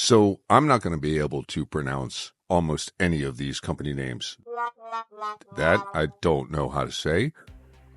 So I'm not going to be able to pronounce almost any of these company names. That I don't know how to say.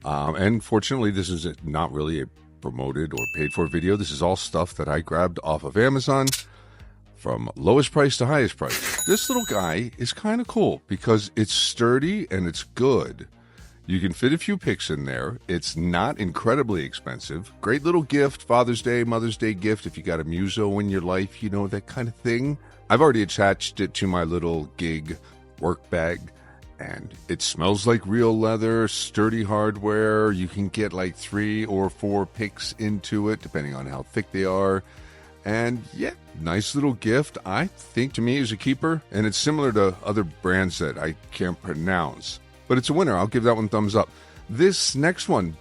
And fortunately, this is not really a promoted or paid for video. This is all stuff that I grabbed off of Amazon from lowest price to highest price. This little guy is kind of cool because it's sturdy and it's good. You can fit a few picks in there. It's not incredibly expensive. Great little gift, Father's Day, Mother's Day gift if you got a Muso in your life, you know, that kind of thing. I've already attached it to my little gig work bag, and it smells like real leather, sturdy hardware. You can get like 3 or 4 picks into it, depending on how thick they are. And yeah, nice little gift. I think to me is a keeper, and it's similar to other brands that I can't pronounce. But it's a winner. I'll give that one thumbs up. This next one,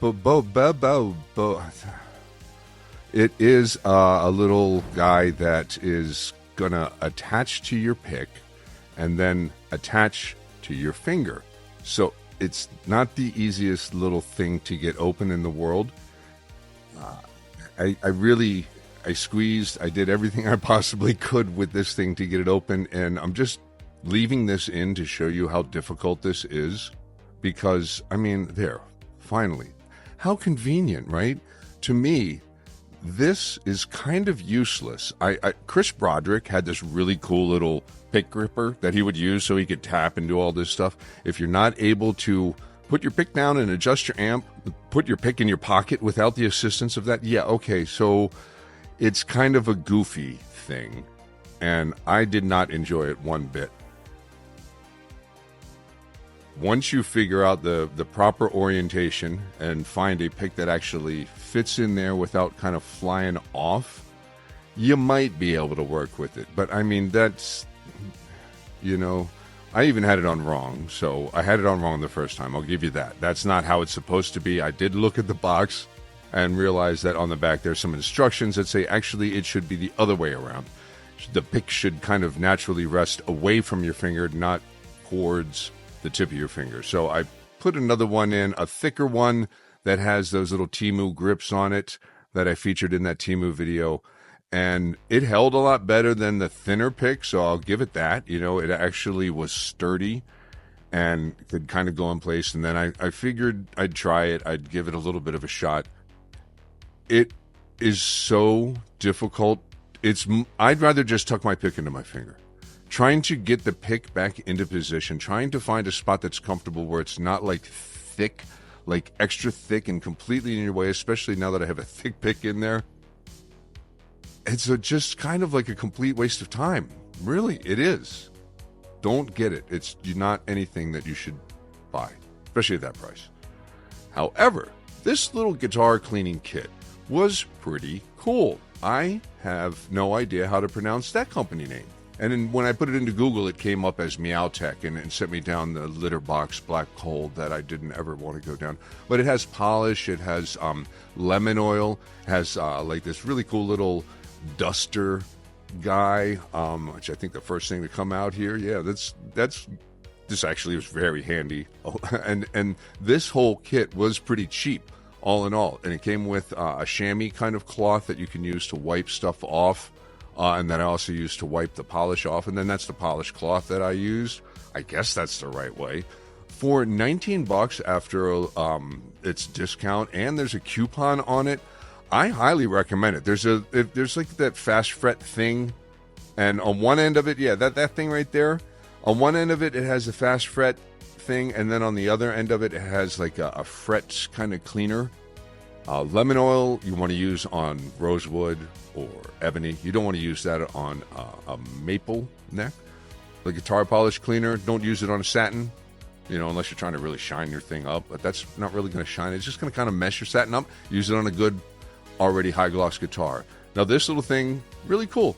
it is a little guy that is going to attach to your pick and then attach to your finger. So it's not the easiest little thing to get open in the world. I squeezed, I did everything I possibly could with this thing to get it open, and I'm just leaving this in to show you how difficult this is. Because, I mean, there, finally. How convenient, right? To me, this is kind of useless. Chris Broderick had this really cool little pick gripper that he would use so he could tap and do all this stuff. If you're not able to put your pick down and adjust your amp, put your pick in your pocket without the assistance of that, yeah, okay, so it's kind of a goofy thing. And I did not enjoy it one bit. Once you figure out the proper orientation and find a pick that actually fits in there without kind of flying off, you might be able to work with it. But I mean, that's, you know, I even had it on wrong. So I had it on wrong the first time. I'll give you that. That's not how it's supposed to be. I did look at the box and realize that on the back there's some instructions that say actually it should be the other way around. The pick should kind of naturally rest away from your finger, not towards the tip of your finger. So I put another one in, a thicker one that has those little Temu grips on it that I featured in that Temu video, and it held a lot better than the thinner pick, so I'll give it that. You know, it actually was sturdy and could kind of go in place, and then I figured I'd try it. I'd give it a little bit of a shot. It is so difficult. I'd rather just tuck my pick into my finger. Trying to get the pick back into position, trying to find a spot that's comfortable where it's not like thick, like extra thick and completely in your way, especially now that I have a thick pick in there. It's just kind of like a complete waste of time. Really, it is. Don't get it. It's not anything that you should buy, especially at that price. However, this little guitar cleaning kit was pretty cool. I have no idea how to pronounce that company name. And then when I put it into Google, it came up as Meowtech and sent me down the litter box black hole that I didn't ever want to go down. But it has polish, it has lemon oil, has like this really cool little duster guy, which I think the first thing to come out here. Yeah, this actually was very handy. Oh, and this whole kit was pretty cheap, all in all. And it came with a chamois kind of cloth that you can use to wipe stuff off. And then I also used to wipe the polish off. And then that's the polish cloth that I used. I guess that's the right way. For $19 after its discount, and there's a coupon on it, I highly recommend it. There's like that fast fret thing. And on one end of it, yeah, that thing right there. On one end of it, it has a fast fret thing. And then on the other end of it, it has like a fret kind of cleaner. Lemon oil you want to use on rosewood or ebony. You don't want to use that on a maple neck. The guitar polish cleaner, don't use it on a satin, unless you're trying to really shine your thing up. But that's not really going to shine. It's just going to kind of mess your satin up. Use it on a good, already high gloss guitar. Now this little thing, really cool.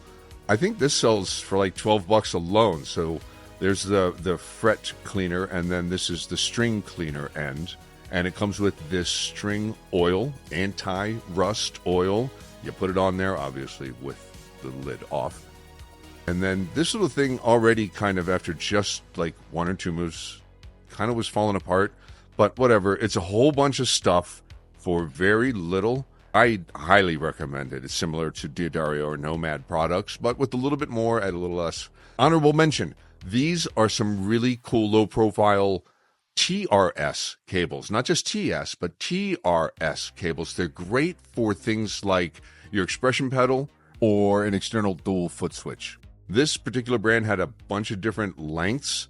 I think this sells for like $12 alone. So there's the fret cleaner, and then this is the string cleaner end. And it comes with this string oil, anti-rust oil. You put it on there, obviously, with the lid off. And then this little thing already kind of, after just like one or two moves, kind of was falling apart. But whatever, it's a whole bunch of stuff for very little. I highly recommend it. It's similar to D'Addario or Nomad products, but with a little bit more and a little less. Honorable mention. These are some really cool low-profile TRS cables. Not just TS, but TRS cables. They're great for things like your expression pedal or an external dual foot switch. This particular brand had a bunch of different lengths,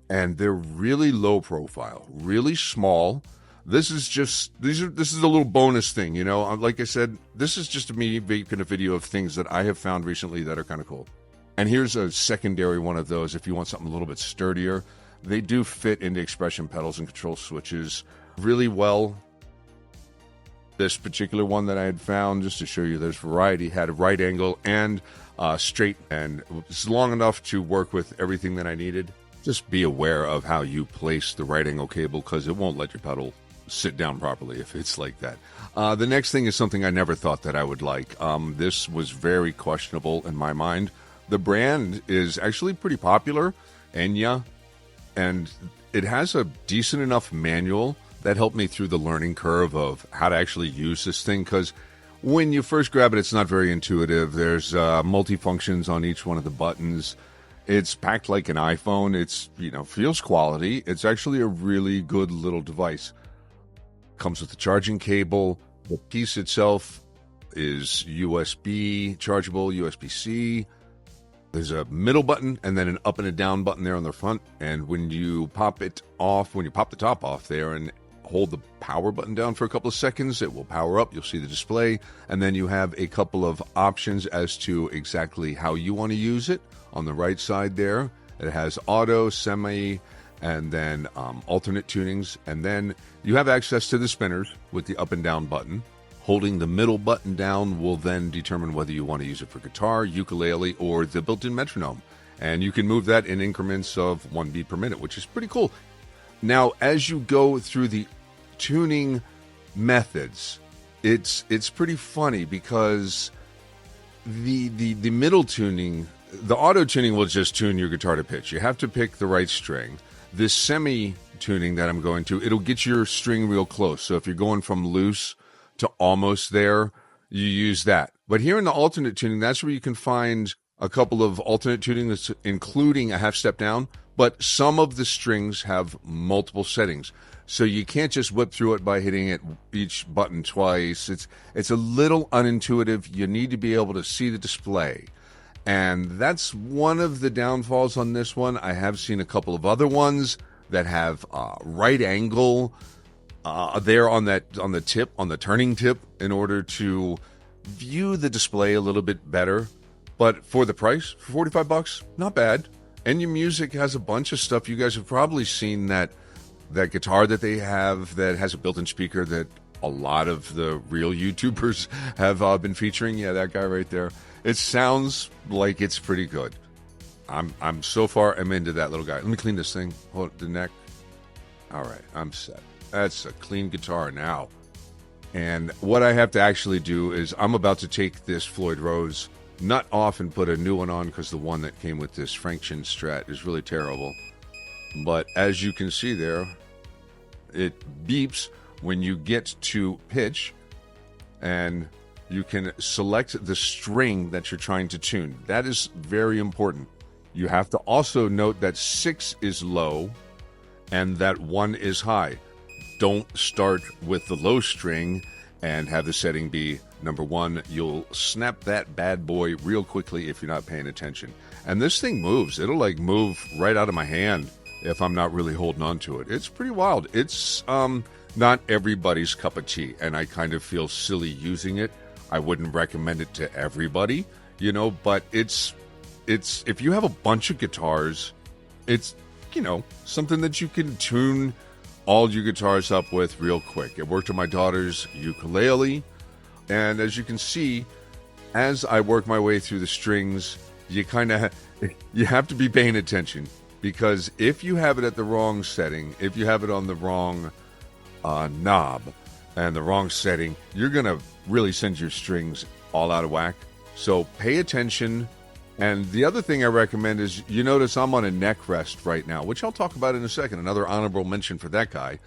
and they're really low profile, really small. This is a little bonus thing, you know. Like I said, this is just me making a video of things that I have found recently that are kind of cool. And here's a secondary one of those if you want something a little bit sturdier. They do fit into expression pedals and control switches really well. This particular one that I had found, just to show you there's variety, had a right angle and straight, and it's long enough to work with everything that I needed. Just be aware of how you place the right angle cable, because it won't let your pedal sit down properly if it's like that. The next thing is something I never thought that I would like. This was very questionable in my mind. The brand is actually pretty popular, Enya, and it has a decent enough manual that helped me through the learning curve of how to actually use this thing, because when you first grab it, it's not very intuitive. There's multi-functions on each one of the buttons. It's packed like an iPhone. It's, feels quality. It's actually a really good little device. Comes with a charging cable. The piece itself is USB chargeable, USB-C. There's a middle button and then an up and a down button there on the front. And when you pop it off, when you pop the top off there and hold the power button down for a couple of seconds, it will power up. You'll see the display. And then you have a couple of options as to exactly how you want to use it. On the right side there, it has auto, semi, and then alternate tunings. And then you have access to the spinners with the up and down button. Holding the middle button down will then determine whether you want to use it for guitar, ukulele, or the built-in metronome. And you can move that in increments of 1 beat per minute, which is pretty cool. Now, as you go through the tuning methods, it's pretty funny, because the middle tuning, the auto tuning will just tune your guitar to pitch. You have to pick the right string. This semi tuning that I'm going to, it'll get your string real close. So if you're going from loose to almost there, you use that. But here in the alternate tuning, that's where you can find a couple of alternate tuning that's including a half step down, but some of the strings have multiple settings. So you can't just whip through it by hitting each button twice. It's a little unintuitive. You need to be able to see the display. And that's one of the downfalls on this one. I have seen a couple of other ones that have right angle there on the tip, on the turning tip, in order to view the display a little bit better. But for the price, for $45, not bad. Enya Music has a bunch of stuff. You guys have probably seen that guitar that they have that has a built-in speaker that a lot of the real YouTubers have been featuring. Yeah, that guy right there. It sounds like it's pretty good. I'm into that little guy. Let me clean this thing. Hold the neck. All right, I'm set. That's a clean guitar now. And what I have to actually do is I'm about to take this Floyd Rose nut off and put a new one on, because the one that came with this Frankston Strat is really terrible. But as you can see there, it beeps when you get to pitch, and you can select the string that you're trying to tune. That is very important. You have to also note that 6 is low and that 1 is high. Don't start with the low string and have the setting be number 1. You'll snap that bad boy real quickly if you're not paying attention. And this thing moves. It'll move right out of my hand if I'm not really holding on to it. It's pretty wild. It's not everybody's cup of tea, and I kind of feel silly using it. I wouldn't recommend it to everybody, but it's if you have a bunch of guitars, it's, something that you can tune all your guitars up with real quick. It worked on my daughter's ukulele, and as you can see, as I work my way through the strings, you have to be paying attention, because if you have it at the wrong setting, if you have it on the wrong knob and the wrong setting, you're going to really send your strings all out of whack. So pay attention. And the other thing I recommend is, notice I'm on a neck rest right now, which I'll talk about in a second. Another honorable mention for that guy.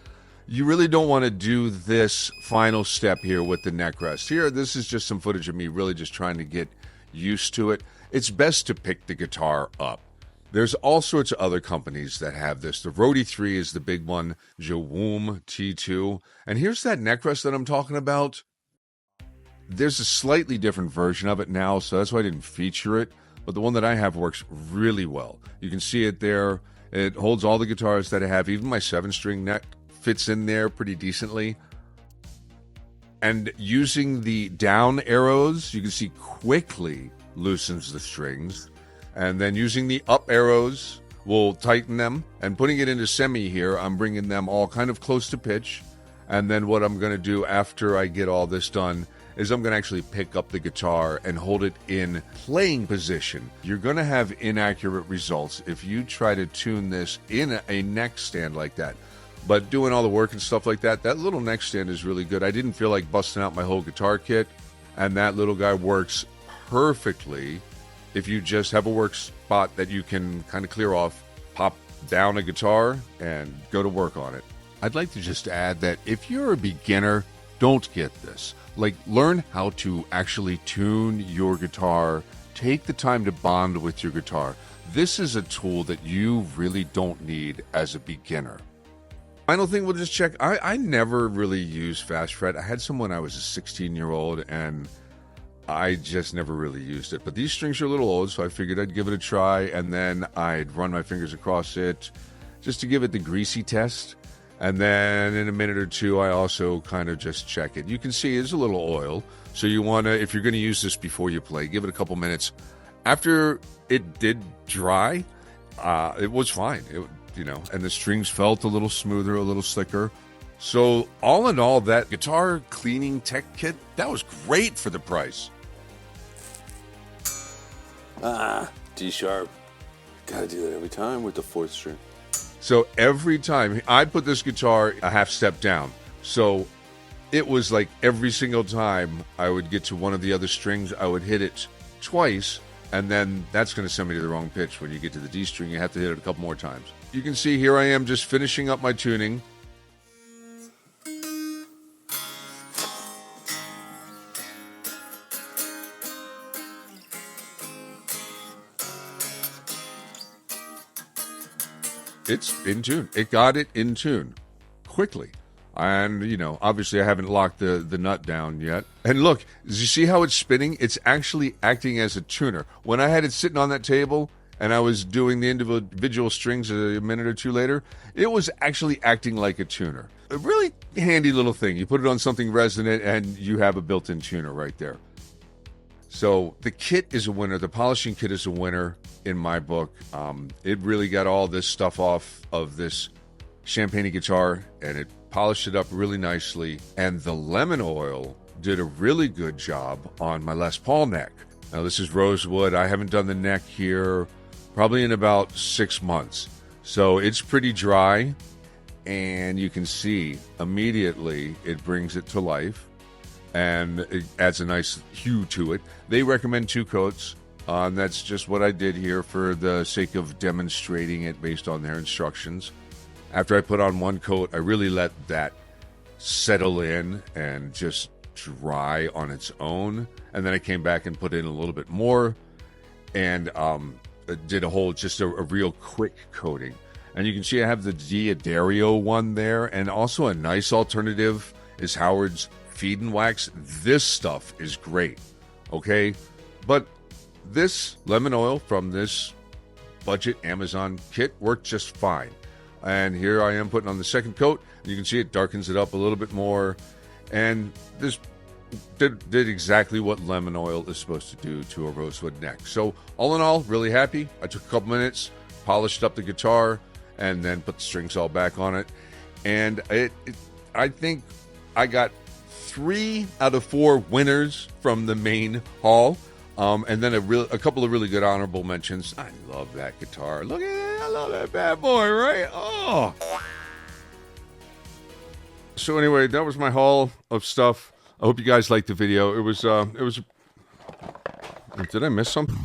You really don't want to do this final step here with the neck rest. Here, this is just some footage of me really just trying to get used to it. It's best to pick the guitar up. There's all sorts of other companies that have this. The Rode 3 is the big one, Jawum T2. And here's that neck rest that I'm talking about. There's a slightly different version of it now, so that's why I didn't feature it. But the one that I have works really well. You can see it there. It holds all the guitars that I have. Even my 7-string neck fits in there pretty decently. And using the down arrows, you can see quickly loosens the strings. And then using the up arrows will tighten them. And putting it into semi here, I'm bringing them all kind of close to pitch. And then what I'm going to do after I get all this done is I'm going to actually pick up the guitar and hold it in playing position. You're going to have inaccurate results if you try to tune this in a neck stand like that. But doing all the work and stuff like that, that little neck stand is really good. I didn't feel like busting out my whole guitar kit, and that little guy works perfectly if you just have a work spot that you can kind of clear off, pop down a guitar, and go to work on it. I'd like to just add that if you're a beginner, don't get this. Like, learn how to actually tune your guitar. Take the time to bond with your guitar. This is a tool that you really don't need as a beginner. Final thing we'll just check. I never really used Fast Fret. I had some when I was a 16-year-old, and I just never really used it. But these strings are a little old, so I figured I'd give it a try, and then I'd run my fingers across it just to give it the greasy test. And then in a minute or two, I also kind of just check it. You can see there's a little oil. So you want to, if you're going to use this before you play, give it a couple minutes. After it did dry, it was fine. And the strings felt a little smoother, a little slicker. So all in all, that guitar cleaning tech kit, that was great for the price. D sharp. Gotta do that every time with the 4th string. So every time I put this guitar a half step down, so it was like every single time I would get to one of the other strings, I would hit it twice, and then that's going to send me to the wrong pitch. When you get to the D string, you have to hit it a couple more times. You can see here I am just finishing up my tuning. It's in tune. It got it in tune quickly. And, obviously I haven't locked the nut down yet. And look, you see how it's spinning? It's actually acting as a tuner. When I had it sitting on that table and I was doing the individual strings a minute or two later, it was actually acting like a tuner. A really handy little thing. You put it on something resonant and you have a built-in tuner right there. So the kit is a winner. The polishing kit is a winner in my book. It really got all this stuff off of this Champagne guitar, and it polished it up really nicely. And the lemon oil did a really good job on my Les Paul neck. Now, this is rosewood. I haven't done the neck here probably in about 6 months. So it's pretty dry, and you can see immediately it brings it to life. And it adds a nice hue to it. They recommend 2 coats. That's just what I did here for the sake of demonstrating it based on their instructions. After I put on 1 coat, I really let that settle in and just dry on its own. And then I came back and put in a little bit more and did just a real quick coating. And you can see I have the D'Addario one there. And also a nice alternative is Howard's Feed and Wax. This stuff is great, okay? But this lemon oil from this budget Amazon kit worked just fine. And here I am putting on the 2nd coat. You can see it darkens it up a little bit more. And this did exactly what lemon oil is supposed to do to a rosewood neck. So all in all, really happy. I took a couple minutes, polished up the guitar, and then put the strings all back on it. And I think I got 3 out of 4 winners from the main haul. And then a couple of really good honorable mentions. I love that guitar. Look at that. I love that bad boy, right? Oh. So anyway, that was my haul of stuff. I hope you guys liked the video. It was did I miss something?